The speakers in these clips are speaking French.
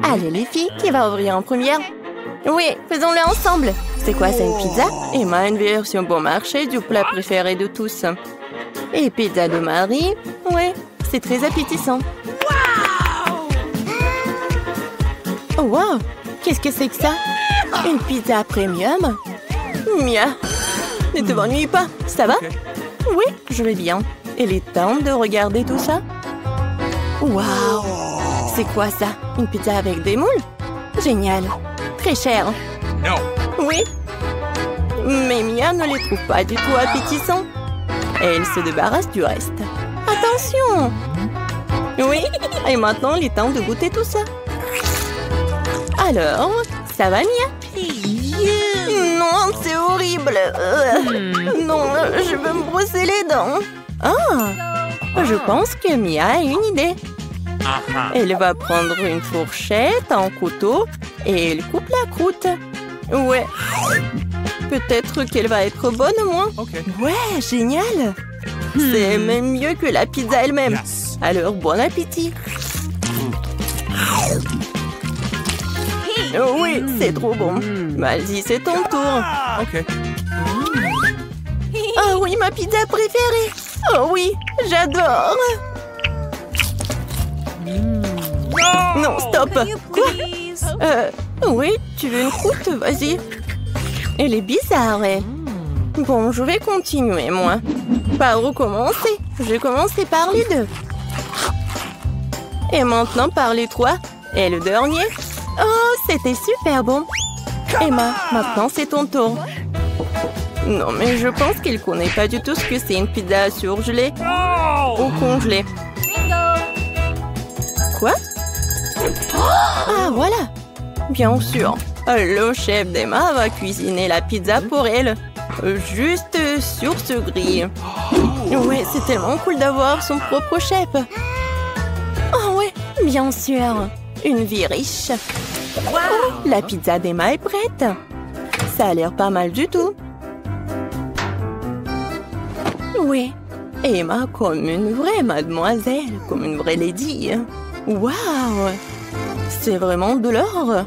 Allez les filles, qui va ouvrir en première? Oui, faisons-le ensemble. C'est quoi, c'est une pizza? Emma a une version bon marché du plat préféré de tous. Et pizza de Marie? Oui, c'est très appétissant. Oh wow! Qu'est-ce que c'est que ça? Une pizza premium? Mia! Ne te m'ennuie pas, ça va? Oui, je vais bien. Il est temps de regarder tout ça. Waouh! C'est quoi ça? Une pizza avec des moules? Génial! Très cher. Oui. Mais Mia ne les trouve pas du tout appétissants. Et elle se débarrasse du reste. Attention! Oui, et maintenant il est temps de goûter tout ça. Alors, ça va Mia? Non, c'est horrible. Non, je veux me brosser les dents. Ah, je pense que Mia a une idée. Elle va prendre une fourchette, un couteau et elle coupe la croûte. Ouais. Peut-être qu'elle va être bonne au moins. Ouais, génial. C'est même mieux que la pizza elle-même. Alors, bon appétit. Oh oui, c'est trop bon. Vas-y, c'est ton tour. Oh oui, ma pizza préférée. Oh oui, j'adore. Non, stop. Quoi? Oui, tu veux une croûte? Vas-y. Elle est bizarre, elle. Bon, je vais continuer, moi. Par où commencer? Je vais commencer par les deux. Et maintenant par les trois. Et le dernier? Oh, c'était super bon. Emma, maintenant c'est ton tour. Non, mais je pense qu'elle connaît pas du tout ce que c'est une pizza surgelée ou congelée. Quoi? Ah, voilà. Bien sûr. Le chef d'Emma va cuisiner la pizza pour elle. Juste sur ce grill. Oui, c'est tellement cool d'avoir son propre chef. Oh oui, bien sûr. Une vie riche. Oh, la pizza d'Emma est prête. Ça a l'air pas mal du tout. Oui, Emma comme une vraie mademoiselle, comme une vraie lady. Waouh! C'est vraiment de l'or.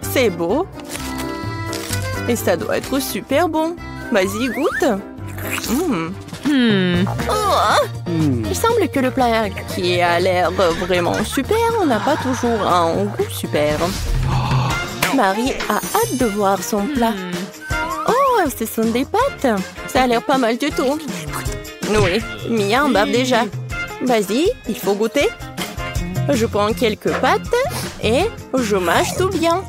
C'est beau. Et ça doit être super bon. Vas-y, goûte. Oh, il semble que le plat qui a l'air vraiment super n'a pas toujours un goût super. Marie a hâte de voir son plat. Oh, ce sont des pâtes. Ça a l'air pas mal du tout. Oui, Mia en bave déjà. Vas-y, il faut goûter. Je prends quelques pâtes et je mâche tout bien.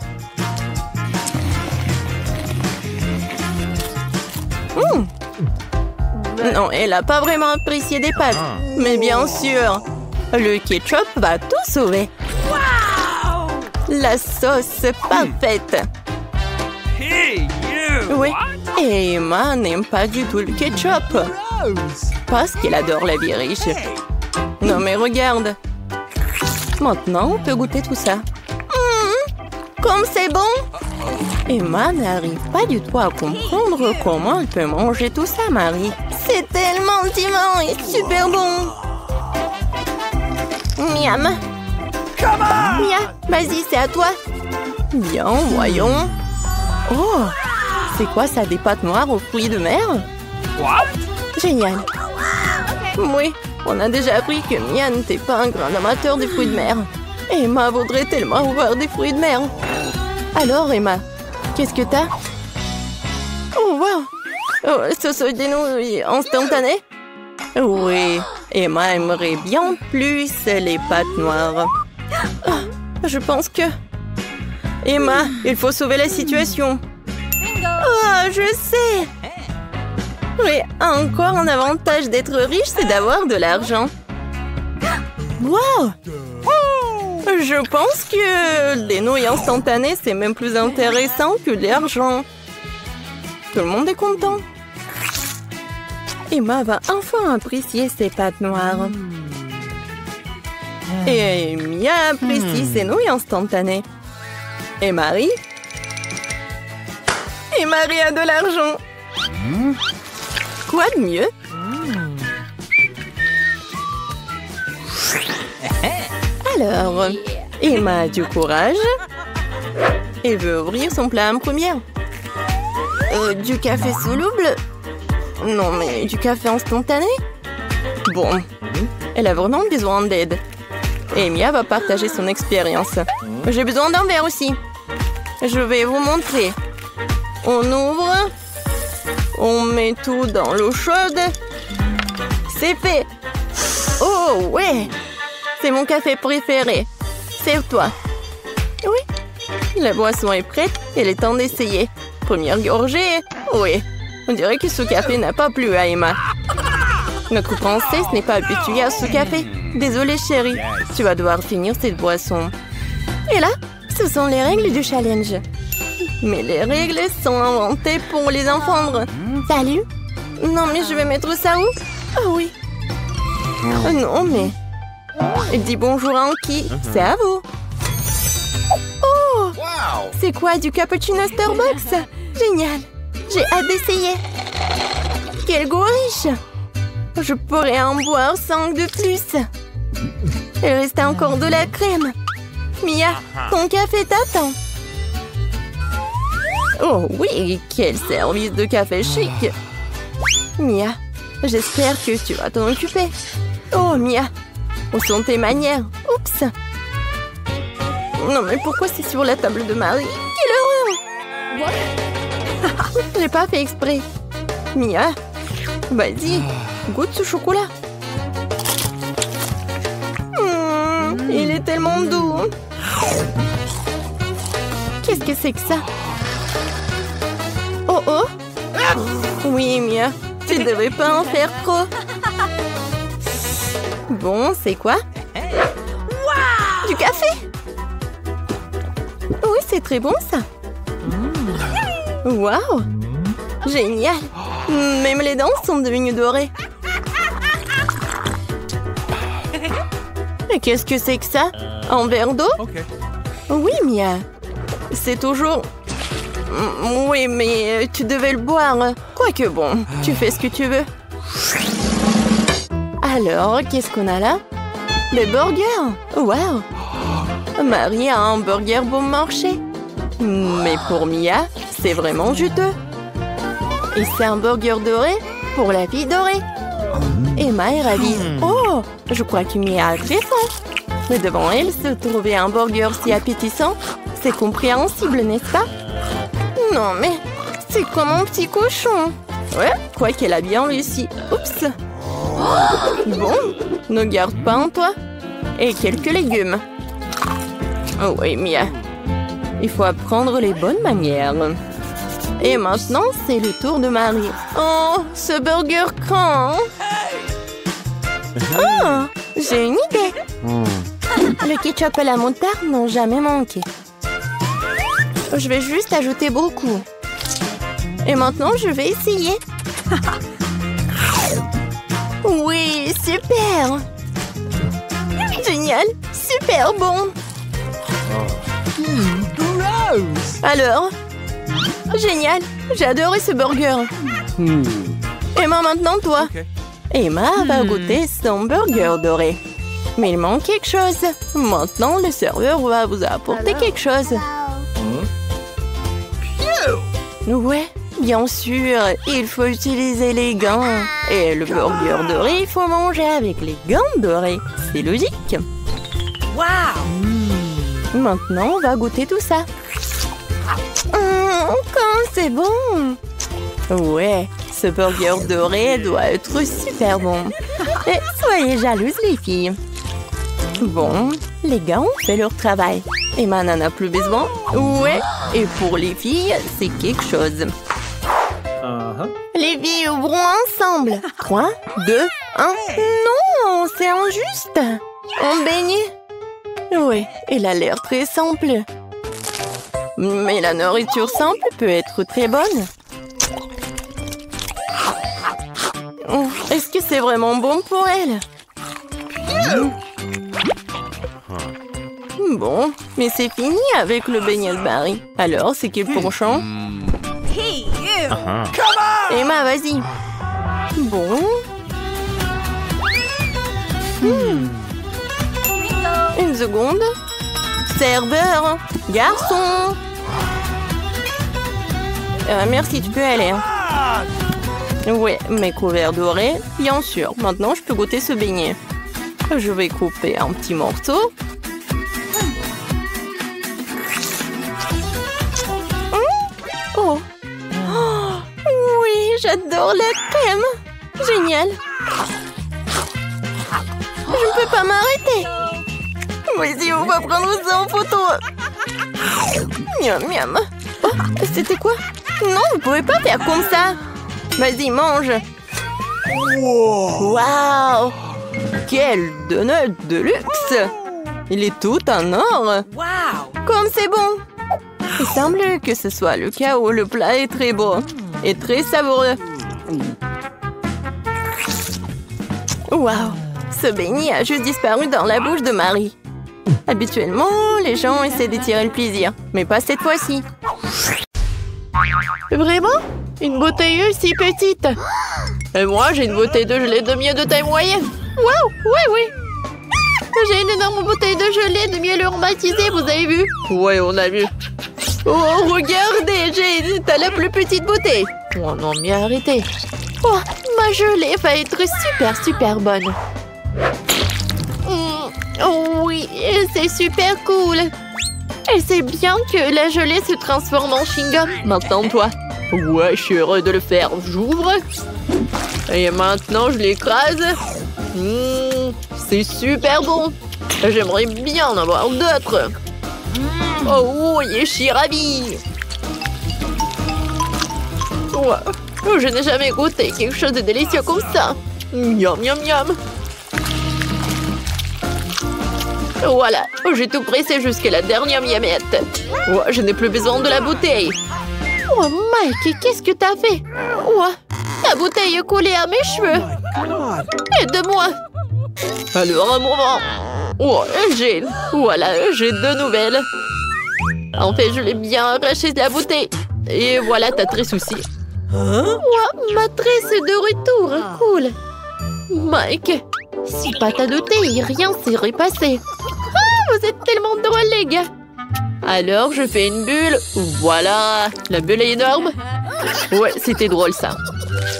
Non, elle n'a pas vraiment apprécié des pâtes. Mais bien sûr, le ketchup va tout sauver. La sauce parfaite. Oui, et Emma n'aime pas du tout le ketchup. Parce qu'elle adore la vie riche. Non mais regarde. Maintenant, on peut goûter tout ça. Comme c'est bon! Emma n'arrive pas du tout à comprendre comment elle peut manger tout ça, Marie. C'est tellement divin et super bon! Miam! Mia, vas-y, c'est à toi! Bien, voyons. Oh! C'est quoi ça, des pâtes noires aux fruits de mer? Génial! Oui, on a déjà appris que Mia n'était pas un grand amateur des fruits de mer. Emma voudrait tellement avoir des fruits de mer. Alors, Emma, qu'est-ce que t'as? Oh, wow! Oh, sauce des nouilles instantanées? Oui, Emma aimerait bien plus les pâtes noires. Oh, je pense que... Emma, il faut sauver la situation. Oh, je sais! Oui, encore un avantage d'être riche, c'est d'avoir de l'argent. Wow! Je pense que les nouilles instantanées, c'est même plus intéressant que l'argent. Tout le monde est content. Emma va enfin apprécier ses pâtes noires. Et Mia apprécie ses nouilles instantanées. Et Marie? Et Marie a de l'argent. Quoi de mieux? Alors, Emma a du courage et veut ouvrir son plat en première. Du café soluble? Non, mais du café instantané? Bon, elle a vraiment besoin d'aide. Et Mia va partager son expérience. J'ai besoin d'un verre aussi. Je vais vous montrer. On ouvre. On met tout dans l'eau chaude. C'est fait. Oh, ouais. C'est mon café préféré. Sers-toi. Oui. La boisson est prête. Il est temps d'essayer. Première gorgée. Oui. On dirait que ce café n'a pas plu à Emma. Notre princesse n'est pas habituée à ce café. Désolée, chérie. Tu vas devoir finir cette boisson. Et là, ce sont les règles du challenge. Mais les règles sont inventées pour les enfants. Salut. Non, mais je vais mettre ça où? Ah oui. Non, mais... Dis bonjour à Anki. C'est à vous. Oh! C'est quoi, du cappuccino Starbucks? Génial. J'ai hâte d'essayer. Quel goût riche. Je pourrais en boire 5 de plus. Il reste encore de la crème. Mia, ton café t'attend. Oh oui, quel service de café chic. Mia, j'espère que tu vas t'en occuper. Oh Mia, où sont tes manières? Oups. Non mais pourquoi c'est sur la table de Marie? Quelle horreur. J'ai pas fait exprès. Mia, vas-y, goûte ce chocolat. Il est tellement doux. Qu'est-ce que c'est que ça? Oh oh. Oui, Mia, tu devrais pas en faire trop. Bon, c'est quoi? Du café? Oui, c'est très bon ça. Waouh! Génial! Même les dents sont devenues dorées. Et qu'est-ce que c'est que ça? Un verre d'eau? Oui, Mia. C'est toujours... Oui, mais tu devais le boire. Quoique bon, tu fais ce que tu veux. Alors, qu'est-ce qu'on a là? Des burgers! Waouh! Marie a un burger bon marché. Mais pour Mia, c'est vraiment juteux. Et c'est un burger doré pour la fille dorée. Emma est ravie. Oh, je crois que Mia a très faim. Mais devant elle, se trouver un burger si appétissant, c'est compréhensible, n'est-ce pas? Non, mais c'est comme un petit cochon. Ouais, quoi qu'elle a bien réussi. Oups. Bon, ne garde pas en toi. Et quelques légumes. Oh oui, Mia. Il faut apprendre les bonnes manières. Et maintenant, c'est le tour de Marie. Oh, ce burger craint. Oh, j'ai une idée. Le ketchup et la moutarde n'ont jamais manqué. Je vais juste ajouter beaucoup. Et maintenant, je vais essayer. Oui, super. Génial, super bon. Alors? Génial, j'ai adoré ce burger. Emma, maintenant toi. Emma va goûter son burger doré. Mais il manque quelque chose. Maintenant, le serveur va vous apporter quelque chose. Ouais, bien sûr, il faut utiliser les gants. Et le burger doré, il faut manger avec les gants dorés. C'est logique. Maintenant, on va goûter tout ça. Quand c'est bon. Ouais, ce burger doré doit être super bon. Et soyez jalouses, les filles. Bon, les gars ont fait leur travail. Emma n'en a plus besoin. Ouais, et pour les filles, c'est quelque chose. Les filles ouvrons ensemble. 3, 2, 1. Non, c'est injuste. On baigne. Ouais, elle a l'air très simple. Mais la nourriture simple peut être très bonne. Est-ce que c'est vraiment bon pour elle? Bon, mais c'est fini avec le beignet de Marie. Alors, c'est quel penchant? Emma, vas-y. Bon. Une seconde. Serveur, garçon. Merci, tu peux aller. Ouais, mes couverts dorés, bien sûr. Maintenant, je peux goûter ce beignet. Je vais couper un petit morceau. Oh. Oh, oui, j'adore la crème. Génial. Je ne peux pas m'arrêter. Vas-y, on va prendre ça en photo. Miam, miam. Oh, c'était quoi? Non, vous pouvez pas faire comme ça. Vas-y, mange. Waouh! Quel donut de luxe! Il est tout en or. Comme c'est bon. Il semble que ce soit le cas où le plat est très beau et très savoureux. Waouh! Ce beignet a juste disparu dans la bouche de Marie. Habituellement, les gens essaient d'étirer le plaisir, mais pas cette fois-ci. Vraiment? Une bouteille si petite? Et moi, j'ai une bouteille de gelée de miel de taille moyenne. Waouh! Oui. J'ai une énorme bouteille de gelée de miel aromatisé, vous avez vu? Ouais, on a vu. Oh, regardez, t'as la plus petite bouteille. Oh non, mais arrêtez. Oh, ma gelée va être super bonne. Oh oui, c'est super cool. Et c'est bien que la gelée se transforme en chewing-gum. Maintenant, toi. Ouais, je suis heureux de le faire. J'ouvre. Et maintenant, je l'écrase. C'est super bon. J'aimerais bien en avoir d'autres. Oh oui, je suis ravie. Wow. Je n'ai jamais goûté quelque chose de délicieux comme ça. Miam, miam, miam. Voilà, j'ai tout pressé jusqu'à la dernière miamette. Ouais, je n'ai plus besoin de la bouteille. Oh, Mike, qu'est-ce que t'as fait? Ouais, la bouteille est collée à mes cheveux. Aide-moi. Alors, un moment. Oh, voilà, j'ai 2 nouvelles. En fait, je l'ai bien arraché de la bouteille. Et voilà ta tresse aussi. Ouais, ma tresse est de retour. Cool. Mike, si pas t'as douté, rien serait passé. Vous êtes tellement drôles, les gars. Alors, je fais une bulle. Voilà, la bulle est énorme. Ouais, c'était drôle, ça.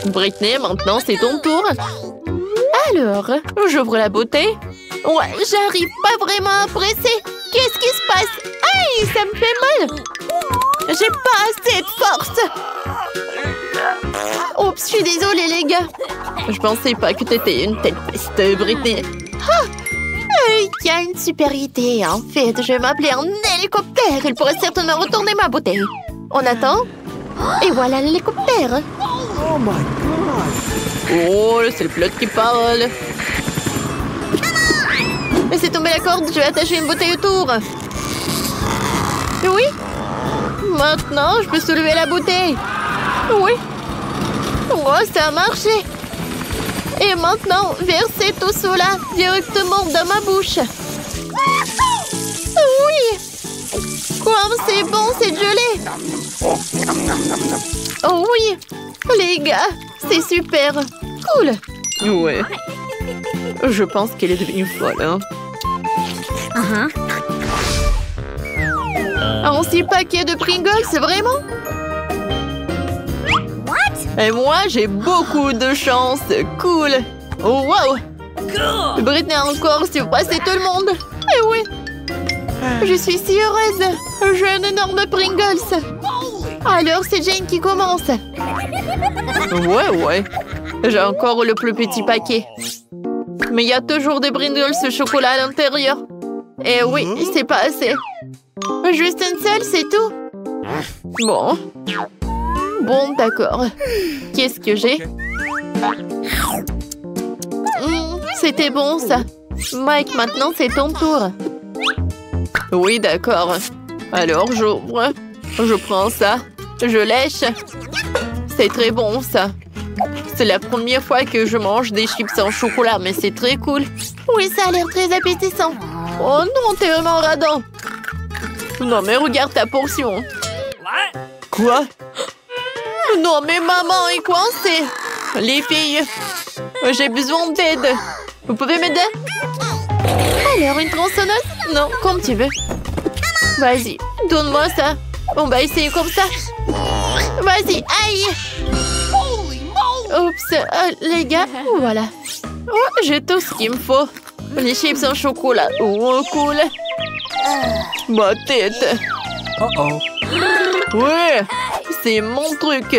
Britney, maintenant, c'est ton tour. Alors, j'ouvre la bouteille. Ouais, j'arrive pas vraiment à presser. Qu'est-ce qui se passe? Aïe, ça me fait mal. J'ai pas assez de force. Oups, je suis désolée, les gars. Je pensais pas que t'étais une telle peste, Britney. Il y a une super idée, en fait. Je vais m'appeler un hélicoptère. Il pourrait certainement retourner ma bouteille. On attend. Et voilà l'hélicoptère. Oh my god. Oh, c'est le pilote qui parle. Laissez tomber la corde, je vais attacher une bouteille autour. Oui. Maintenant, je peux soulever la bouteille. Oui. Oh, ça a marché. Et maintenant, versez tout cela directement dans ma bouche. Oui! Comme c'est bon, cette gelée! Oh oui! Les gars, c'est super! Cool! Ouais. Je pense qu'elle est devenue folle, hein? Un 6 paquets de Pringles, vraiment? Et moi, j'ai beaucoup de chance. Cool. Oh, wow. Britney a encore surpassé tout le monde. Eh oui. Je suis si heureuse. J'ai un énorme Pringles. Alors, c'est Jane qui commence. Ouais. J'ai encore le plus petit paquet. Mais il y a toujours des Pringles au chocolat à l'intérieur. Et oui, c'est pas assez. Juste une seule, c'est tout. Bon, d'accord. Qu'est-ce que j'ai? C'était bon, ça. Mike, maintenant, c'est ton tour. Oui, d'accord. Alors, j'ouvre. Je prends ça. Je lèche. C'est très bon, ça. C'est la première fois que je mange des chips en chocolat, mais c'est très cool. Oui, ça a l'air très appétissant. Oh non, t'es vraiment radin. Non, mais regarde ta portion. Quoi? Non, mais maman est coincée. Les filles, j'ai besoin d'aide. Vous pouvez m'aider? Alors, une tronçonneuse? Non, comme tu veux. Vas-y, donne-moi ça. On va essayer comme ça. Vas-y, aïe! Oups, les gars, voilà. Oh, j'ai tout ce qu'il me faut. Les chips en chocolat. Oh, cool. Ma tête. Ouais, c'est mon truc.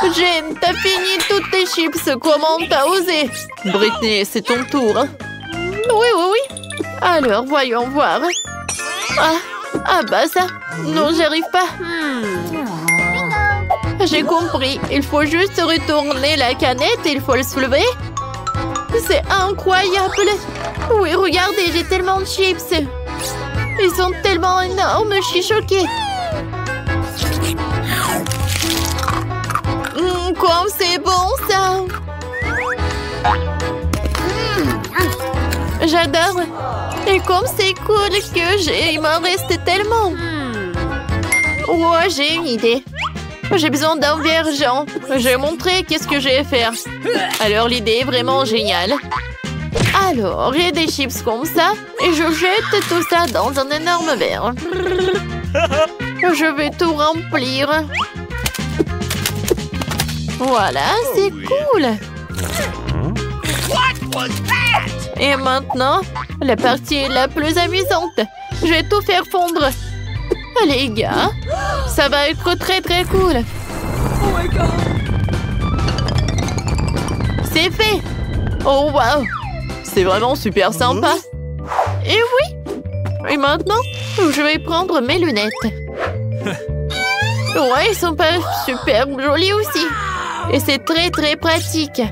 Jane, t'as fini toutes tes chips. Comment t'as osé? Britney, c'est ton tour. Oui. Alors, voyons voir. Ah bah ça. Non, j'arrive pas. J'ai compris. Il faut juste retourner la canette et il faut le soulever. C'est incroyable. Oui, regardez, j'ai tellement de chips. Ils sont tellement énormes, je suis choquée. Comme c'est bon, ça. J'adore. Et comme c'est cool que il m'en reste tellement. Ouais, j'ai une idée. J'ai besoin d'un vergent. Je vais montrer qu'est-ce que je vais faire. Alors, l'idée est vraiment géniale. Alors, j'ai des chips comme ça. Et je jette tout ça dans un énorme verre. Je vais tout remplir. Voilà, c'est cool. Et maintenant, la partie la plus amusante. Je vais tout faire fondre. Les gars, ça va être très cool. Oh my God. C'est fait. Oh wow. C'est vraiment super sympa. Et oui. Et maintenant, je vais prendre mes lunettes. Ouais, ils sont pas super jolis aussi. Et c'est très pratique.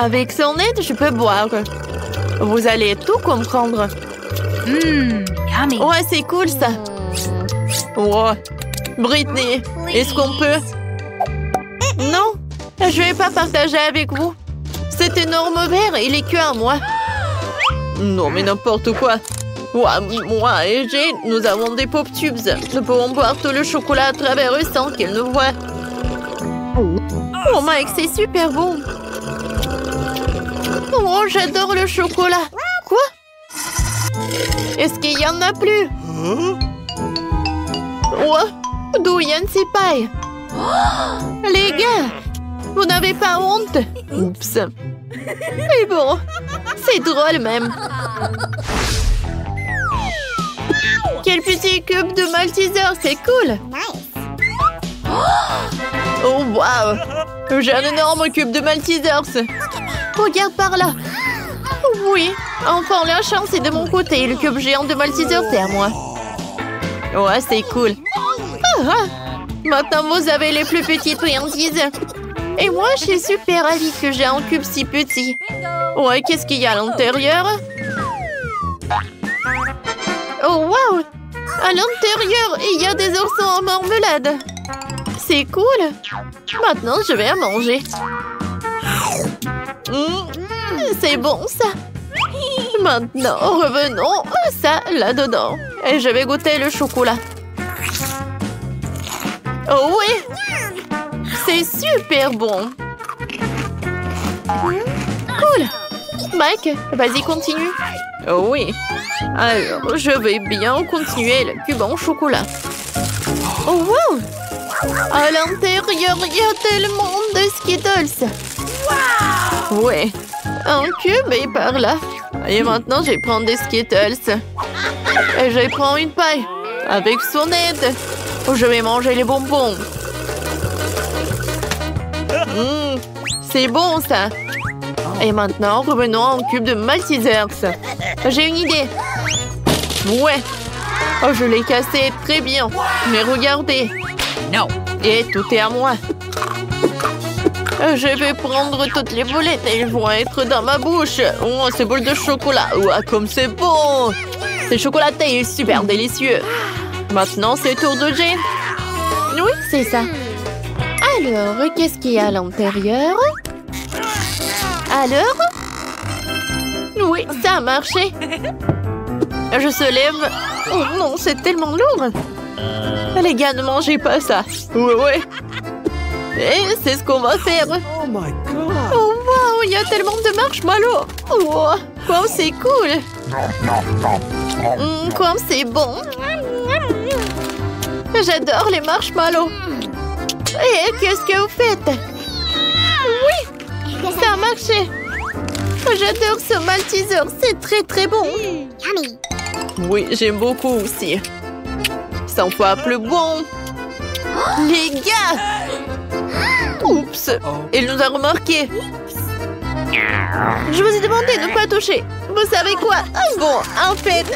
Avec son aide, je peux boire. Vous allez tout comprendre. Yummy. Ouais, c'est cool ça. Ouais. Britney, est-ce qu'on peut? Non, je vais pas partager avec vous. Cet énorme verre, il est que à moi. Non, mais n'importe quoi. Ouais, moi et Jane, nous avons des pop tubes. Nous pouvons boire tout le chocolat à travers eux sans qu'ils nous voient. Oh Mike, c'est super bon. Oh, j'adore le chocolat. Quoi? Est-ce qu'il y en a plus? Ouais, d'où viennent ces pailles? Les gars, vous n'avez pas honte? Oups. Mais bon, c'est drôle même. Quel petit cube de Malteser, c'est cool. Oh wow, j'ai un énorme cube de Maltesers. Regarde par là. Oui, enfin la chance est de mon côté. Le cube géant de Malteser, c'est à moi. Ouais, c'est cool. Maintenant, vous avez les plus petites friandises. Et moi, je suis super ravie que j'ai un cube si petit. Ouais, qu'est-ce qu'il y a à l'intérieur? Oh, wow! À l'intérieur, il y a des oursons en marmelade. C'est cool. Maintenant, je vais à manger. C'est bon, ça. Maintenant, revenons à ça, là-dedans. Et je vais goûter le chocolat. Oh oui! C'est super bon. Cool. Mike, vas-y, continue. Oh oui. Alors, je vais bien continuer le cube en chocolat. Oh wow! À l'intérieur, il y a tellement de Skittles. Ouais. Un cube est par là. Et maintenant, je vais prendre des Skittles. Et je vais prendre une paille. Avec son aide. Je vais manger les bonbons. C'est bon, ça. Et maintenant, revenons au cube de Maltesers. J'ai une idée. Ouais. Oh, je l'ai cassé très bien. Mais regardez. Non. Et tout est à moi. Je vais prendre toutes les boulettes et elles vont être dans ma bouche. Oh, ces boules de chocolat. Ouais, comme c'est bon. C'est chocolaté et super délicieux. Maintenant, c'est le tour de Jane. Oui, c'est ça. Alors, qu'est-ce qu'il y a à l'intérieur? Alors? Oui, ça a marché. Je se lève. Oh non, c'est tellement lourd. Les gars, ne mangez pas ça. Ouais. Et c'est ce qu'on va faire. Oh my God. Oh Waouh, il y a tellement de marshmallows. Wow, wow, c'est cool. Comme c'est bon. J'adore les marshmallows. Et qu'est-ce que vous faites? Oui, ça a marché. J'adore ce Malteser, c'est très très bon. Oui, j'aime beaucoup aussi. 100 fois plus bon. Les gars! Oups, il nous a remarqué. Je vous ai demandé de ne pas toucher. Vous savez quoi? Bon, en fait,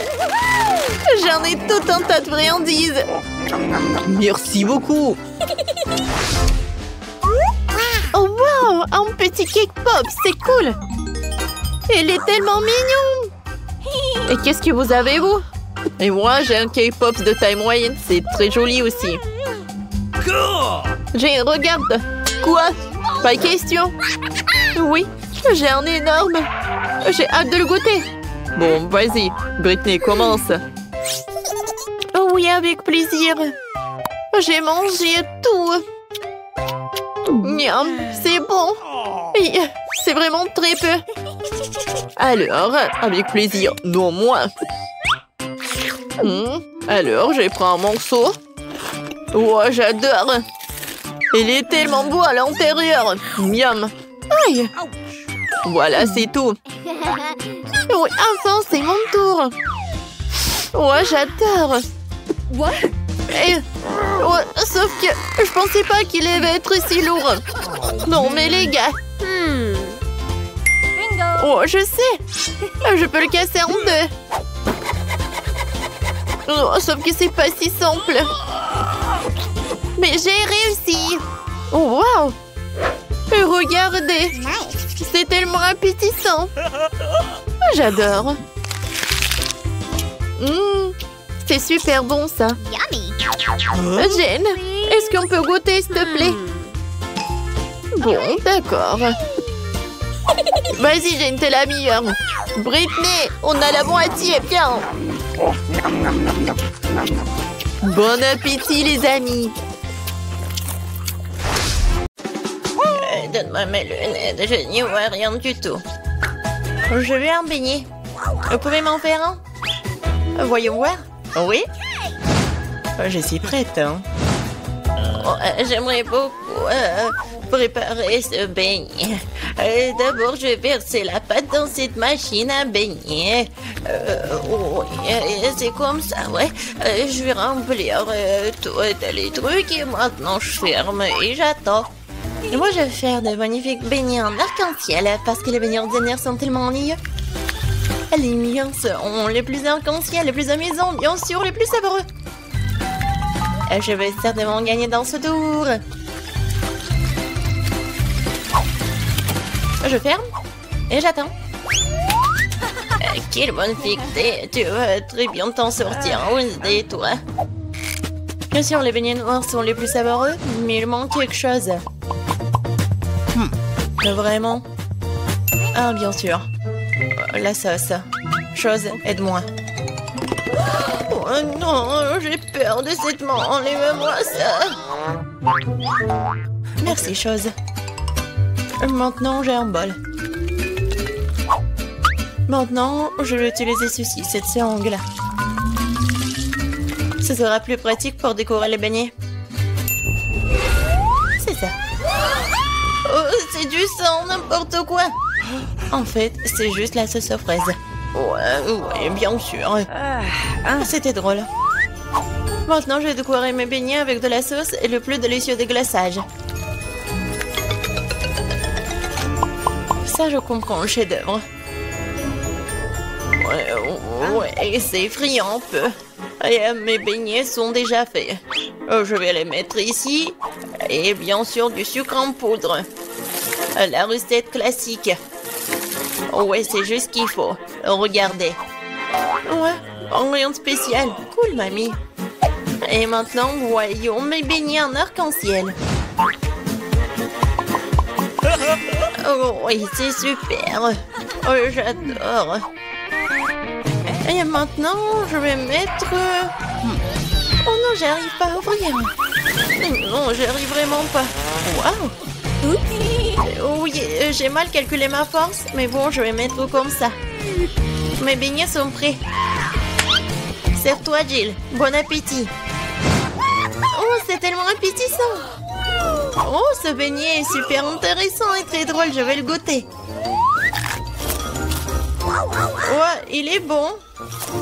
j'en ai tout un tas de friandises. Merci beaucoup. Oh wow, un petit cake pop, c'est cool. Il est tellement mignon. Et qu'est-ce que vous avez, vous? Et moi, j'ai un cake pop de taille moyenne. C'est très joli aussi. J'ai, regarde. Quoi? Pas question. Oui, j'ai un énorme. J'ai hâte de le goûter. Bon, vas-y. Britney, commence. Oh oui, avec plaisir. J'ai mangé tout. Miam, c'est bon. C'est vraiment très peu. Alors, avec plaisir. Non, moi. Alors, je prends un morceau. Oh, j'adore. Il est tellement beau à l'intérieur. Miam. Aïe. Voilà, c'est tout. Oui, enfin, c'est mon tour. Oh, j'adore. Sauf que je pensais pas qu'il allait être si lourd. Non, mais les gars. Oh, je sais. Je peux le casser en deux. Oh, sauf que c'est pas si simple. Mais j'ai réussi. Oh, wow. Regardez. C'est tellement appétissant. J'adore. C'est super bon, ça. Jane, est-ce qu'on peut goûter, s'il te plaît? Bon, d'accord. Vas-y, Jane, t'es la meilleure. Britney, on a la moitié, viens. Bon appétit, les amis. Donne-moi mes lunettes, je n'y vois rien du tout. Je veux un beignet. Vous pouvez m'en faire un? Voyons voir. Oui? Je suis prête. Hein. J'aimerais beaucoup préparer ce beignet. D'abord, je vais verser la pâte dans cette machine à beignet. C'est comme ça, ouais. Je vais remplir tous les trucs et maintenant je ferme et j'attends. Moi, je vais faire de magnifiques beignets en arc-en-ciel parce que les beignets ordinaires sont tellement ennuyeux. Les miens sont les plus arc-en-ciel, les plus amusants, bien sûr, les plus savoureux. Je vais certainement gagner dans ce tour. Je ferme et j'attends. Quelle bonne fictée, tu vas très bien t'en sortir, Wednesday, toi. Bien sûr, les beignets noirs sont les plus savoureux, mais il manque quelque chose. Vraiment? Ah, bien sûr. La sauce. Chose, aide-moi. Oh non, j'ai peur de cette main. Enlève-moi ça. Merci, chose. Maintenant, j'ai un bol. Maintenant, je vais utiliser ceci, cette sangle. Ce sera plus pratique pour décorer les beignets. C'est ça. Oh, c'est du sang, n'importe quoi. En fait, c'est juste la sauce aux fraises. Ouais, bien sûr. C'était drôle. Maintenant, je vais décorer mes beignets avec de la sauce et le plus délicieux des glaçages. Ça, je comprends le chef-d'œuvre. Ouais, c'est effrayant un peu. Et mes beignets sont déjà faits. Je vais les mettre ici. Et bien sûr, du sucre en poudre. La recette classique. Ouais, c'est juste ce qu'il faut. Regardez. Ouais, rien de spécial. Cool, mamie. Et maintenant, voyons mes beignets en arc-en-ciel. Oh, oui, c'est super. Oh, j'adore. Et maintenant, je vais mettre... Oh non, j'arrive pas à ouvrir. Non, j'arrive vraiment pas. Waouh. Oui, j'ai mal calculé ma force, mais bon, je vais mettre comme ça. Mes beignets sont prêts. Serre-toi, Jill. Bon appétit. Oh, c'est tellement appétissant. Oh, ce beignet est super intéressant et très drôle. Je vais le goûter. Ouais, il est bon.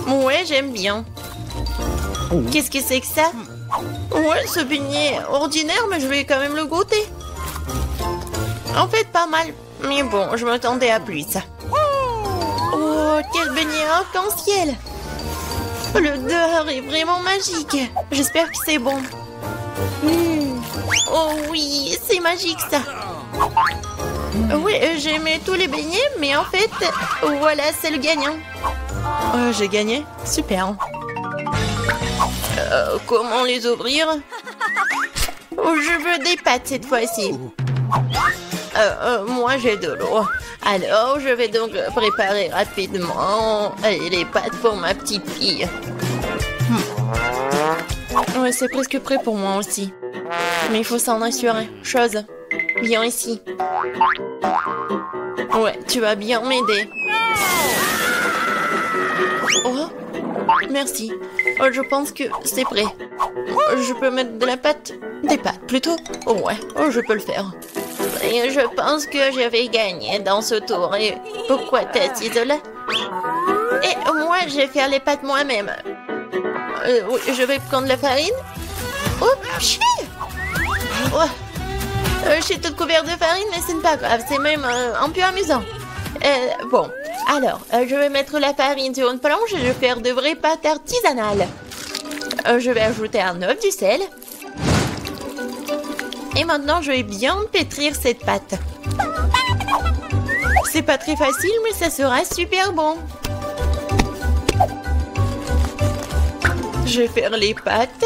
Ouais, j'aime bien. Qu'est-ce que c'est que ça? Ouais, ce beignet est ordinaire, mais je vais quand même le goûter. En fait, pas mal. Mais bon, je m'attendais à plus. Oh, quel beignet arc-en-ciel! L'odeur est vraiment magique. J'espère que c'est bon. Oh oui, c'est magique ça. Oui, j'ai aimé tous les beignets, mais en fait, voilà, c'est le gagnant. J'ai gagné? Super. Comment les ouvrir? Je veux des pâtes cette fois-ci. Moi, j'ai de l'eau. Alors, je vais donc préparer rapidement les pâtes pour ma petite fille. Ouais, c'est presque prêt pour moi aussi. Mais il faut s'en assurer. Chose, viens ici. Ouais, tu vas bien m'aider. Oh, merci. Je pense que c'est prêt. Je peux mettre de la pâte? Des pâtes, plutôt? Ouais, je peux le faire. Et je pense que je vais gagner dans ce tour. Et pourquoi t'es assise là? Et moi, je vais faire les pâtes moi-même. Oui, je vais prendre la farine. Oh, pchi! Oh. Je suis toute couverte de farine, mais ce n'est pas grave. C'est même un peu amusant. Bon, alors, je vais mettre la farine sur une planche et je vais faire de vraies pâtes artisanales. Je vais ajouter un œuf, du sel. Et maintenant, je vais bien pétrir cette pâte. C'est pas très facile, mais ça sera super bon. Je vais faire les pâtes.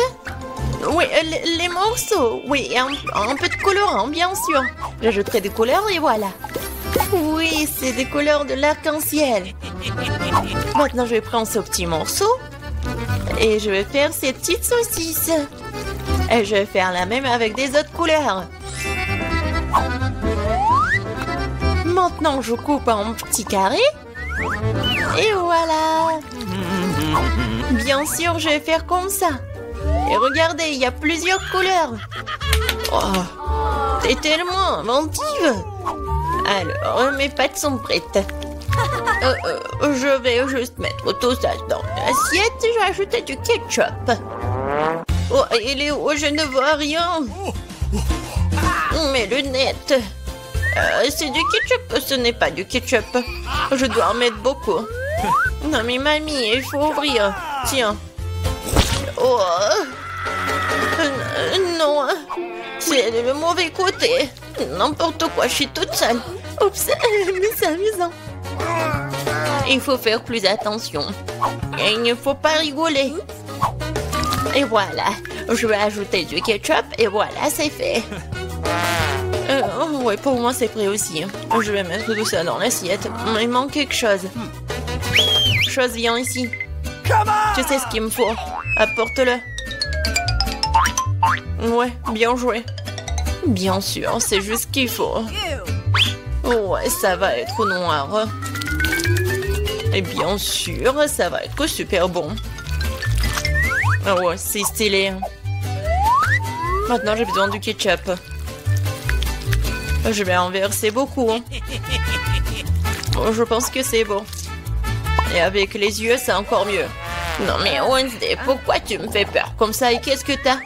Oui, les morceaux. Oui, un peu de colorant, bien sûr. J'ajouterai des couleurs et voilà. Oui, c'est des couleurs de l'arc-en-ciel. Maintenant, je vais prendre ce petit morceau. Et je vais faire ces petites saucisses. Et je vais faire la même avec des autres couleurs. Maintenant, je coupe en petits carrés. Et voilà. Bien sûr, je vais faire comme ça. Et regardez, il y a plusieurs couleurs. Oh, t'es tellement inventive. Alors, mes pâtes sont prêtes. Je vais juste mettre tout ça dans l'assiette. Je vais ajouter du ketchup. Oh, il est où? Je ne vois rien. Mes lunettes. C'est du ketchup. Ce n'est pas du ketchup. Je dois en mettre beaucoup. Non, mais mamie, il faut ouvrir. Tiens. Oh. Non. C'est le mauvais côté. N'importe quoi, je suis toute seule. Oups, mais c'est amusant. Il faut faire plus attention. Et il ne faut pas rigoler. Et voilà, je vais ajouter du ketchup et voilà, c'est fait. Ouais, pour moi, c'est prêt aussi. Je vais mettre tout ça dans l'assiette. Il manque quelque chose. Chose, viens ici. Tu sais ce qu'il me faut. Apporte-le. Ouais, bien joué. Bien sûr, c'est juste ce qu'il faut. Ouais, ça va être noir. Et bien sûr, ça va être super bon. Ouais, c'est stylé. Maintenant, j'ai besoin du ketchup. Je vais en verser beaucoup. Je pense que c'est bon. Et avec les yeux, c'est encore mieux. Non mais Wednesday, pourquoi tu me fais peur comme ça? Et qu'est-ce que t'as?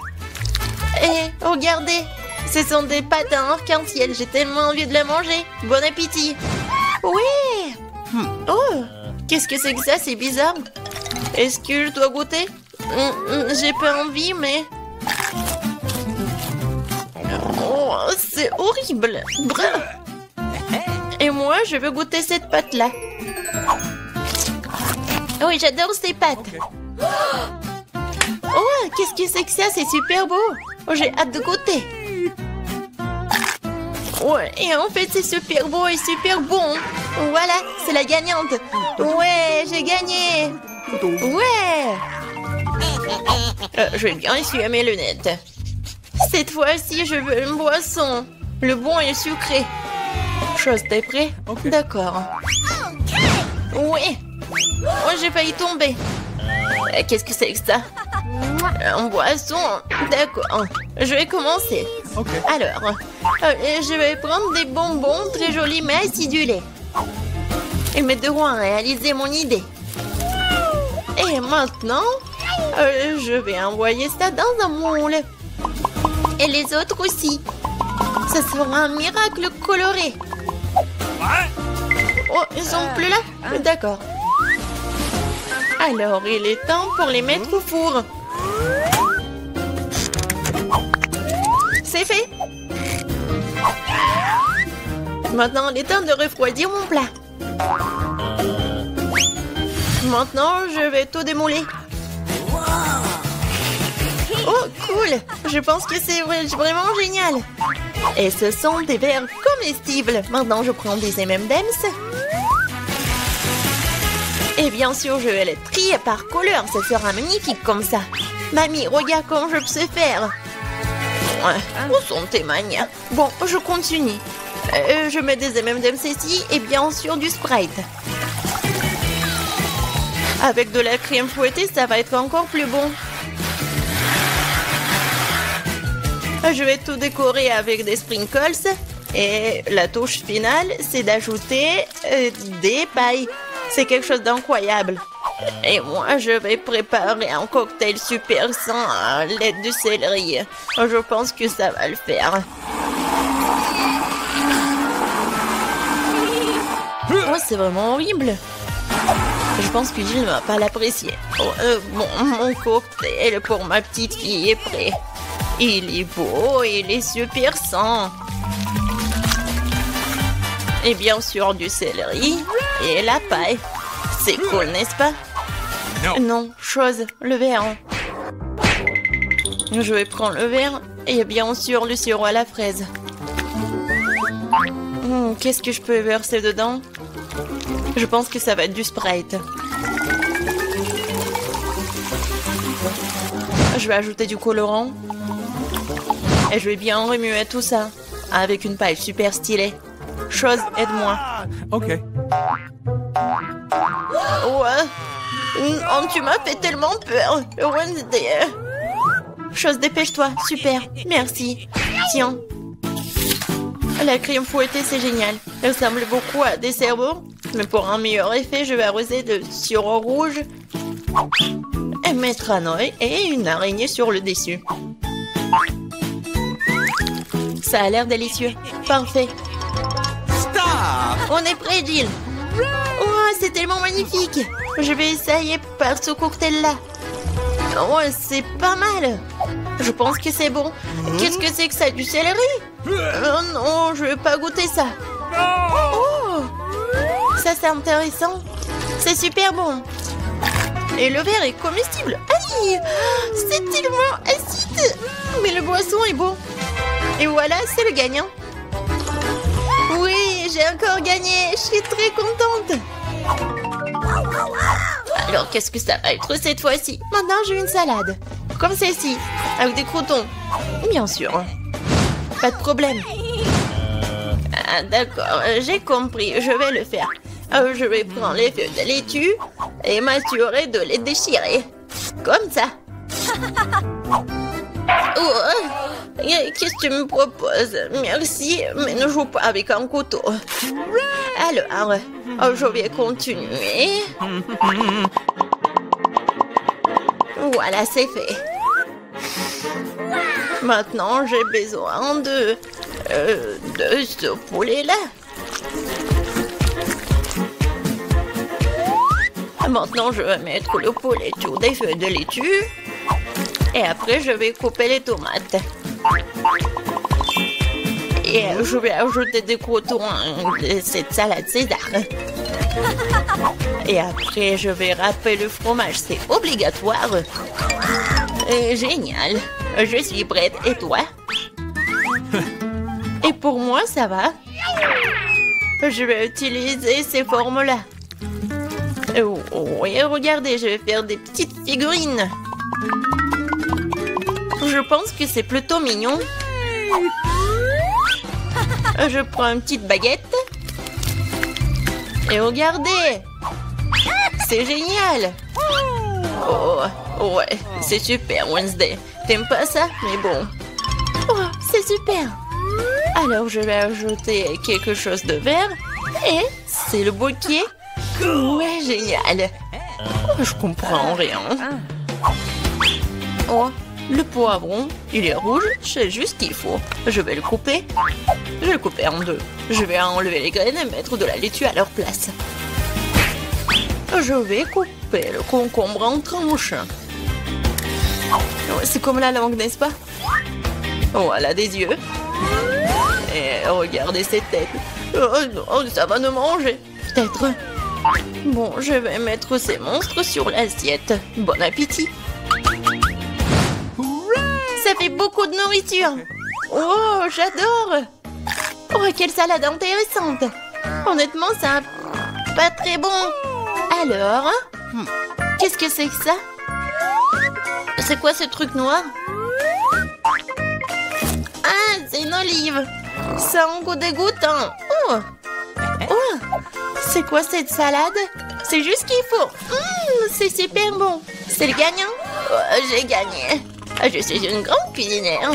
Eh, regardez! Ce sont des pâtes à arc-en-ciel. J'ai tellement envie de les manger. Bon appétit! Oui! Oh! Qu'est-ce que c'est que ça? C'est bizarre. Est-ce que je dois goûter? J'ai pas envie, mais... Oh, c'est horrible! Bref. Et moi, je veux goûter cette pâte-là. Oui, j'adore ces pâtes. Oh, qu'est-ce que c'est que ça? C'est super beau. Oh, j'ai hâte de goûter. Ouais, et en fait, c'est super beau et super bon. Voilà, c'est la gagnante. Ouais, j'ai gagné. Ouais. Je vais bien essuyer mes lunettes. Cette fois-ci, je veux une boisson. Le bon est sucré. Chose, t'es prêt? Ok. D'accord. Oui. Oh, j'ai failli tomber. Qu'est-ce que c'est que ça? Un boisson. D'accord. Je vais commencer. Ok. Alors, je vais prendre des bonbons très jolis mais acidulés. Ils m'aideront à réaliser mon idée. Et maintenant, je vais envoyer ça dans un moule. Et les autres aussi. Ça sera un miracle coloré. Oh, ils sont plus là? D'accord. Alors, il est temps pour les mettre au four. C'est fait. Maintenant, il est temps de refroidir mon plat. Maintenant, je vais tout démouler. Oh, cool! Je pense que c'est vraiment génial. Et ce sont des verres comestibles. Maintenant, je prends des M&M's. Et bien sûr, je vais les trier par couleur. Ça sera magnifique comme ça. Mamie, regarde comment je sais faire. Où sont tes manias? Bon, je continue. Je mets des M&M's ici et bien sûr du Sprite. Avec de la crème fouettée, ça va être encore plus bon. Je vais tout décorer avec des sprinkles. Et la touche finale, c'est d'ajouter des pailles. C'est quelque chose d'incroyable. Et moi, je vais préparer un cocktail super sain à l'aide du céleri. Je pense que ça va le faire. Oh, c'est vraiment horrible. Je pense que Jill ne va pas l'apprécier. Oh, bon, mon cocktail pour ma petite fille est prêt. Il est beau, il est super sain. Et bien sûr du céleri et la paille. C'est cool, n'est-ce pas? Non, chose, le verre. Je vais prendre le verre et bien sûr le sirop à la fraise. Qu'est-ce que je peux verser dedans? Je pense que ça va être du Sprite. Je vais ajouter du colorant. Et je vais bien remuer tout ça avec une paille super stylée. Chose, aide-moi. Ok. Ouais. Oh, tu m'as fait tellement peur. Wednesday. Chose, dépêche-toi. Super. Merci. Tiens. La crème fouettée, c'est génial. Elle ressemble beaucoup à des cerveaux. Mais pour un meilleur effet, je vais arroser de sirop rouge. Et mettre un œil et une araignée sur le dessus. Ça a l'air délicieux. Parfait. On est prêt, Jill. Oh, c'est tellement magnifique. Je vais essayer par ce cocktail-là. Oh, c'est pas mal. Je pense que c'est bon. Qu'est-ce que c'est que ça? Du céleri? Oh non, je vais pas goûter ça. Oh, ça c'est intéressant. C'est super bon. Et le verre est comestible. Aïe, c'est tellement acide. Mais le boisson est bon. Et voilà, c'est le gagnant. Oui, j'ai encore gagné. Je suis très contente. Alors, qu'est-ce que ça va être cette fois-ci? Maintenant, j'ai une salade. Comme celle-ci, avec des croutons. Bien sûr. Pas de problème. Ah, d'accord, j'ai compris. Je vais le faire. Je vais prendre les feuilles de laitue et m'assurer de les déchirer. Comme ça. Oh, qu'est-ce que tu me proposes? Merci, mais ne joue pas avec un couteau. Alors, je vais continuer. Voilà, c'est fait. Maintenant, j'ai besoin de ce poulet-là. Maintenant, je vais mettre le poulet sur des feuilles de laitue. Et après, je vais couper les tomates. Et je vais ajouter des croutons de cette salade César. Et après, je vais râper le fromage. C'est obligatoire. Génial. Je suis prête. Et toi? Et pour moi, ça va. Je vais utiliser ces formes-là. Oui, regardez, je vais faire des petites figurines. Je pense que c'est plutôt mignon. Je prends une petite baguette. Et regardez! C'est génial! Oh, ouais, c'est super, Wednesday. T'aimes pas ça? Mais bon. Oh, c'est super! Alors, je vais ajouter quelque chose de vert. Et c'est le bouquet. Ouais, génial! Oh, je comprends rien. Oh, le poivron, il est rouge, c'est juste ce qu'il faut. Je vais le couper. Je vais le couper en deux. Je vais enlever les graines et mettre de la laitue à leur place. Je vais couper le concombre en tranches. C'est comme la langue, n'est-ce pas? Voilà des yeux. Et regardez cette tête. Oh non, ça va nous manger. Peut-être. Bon, je vais mettre ces monstres sur l'assiette. Bon appétit. Ça fait beaucoup de nourriture. Oh, j'adore. Oh, quelle salade intéressante. Honnêtement, ça pas très bon. Alors, qu'est-ce que c'est que ça? C'est quoi ce truc noir? Ah, c'est une olive. Ça a un goût dégoûtant. Oh, oh, c'est quoi cette salade? C'est juste ce qu'il faut. C'est super bon. C'est le gagnant? Oh, j'ai gagné. Je suis une grande cuisinière.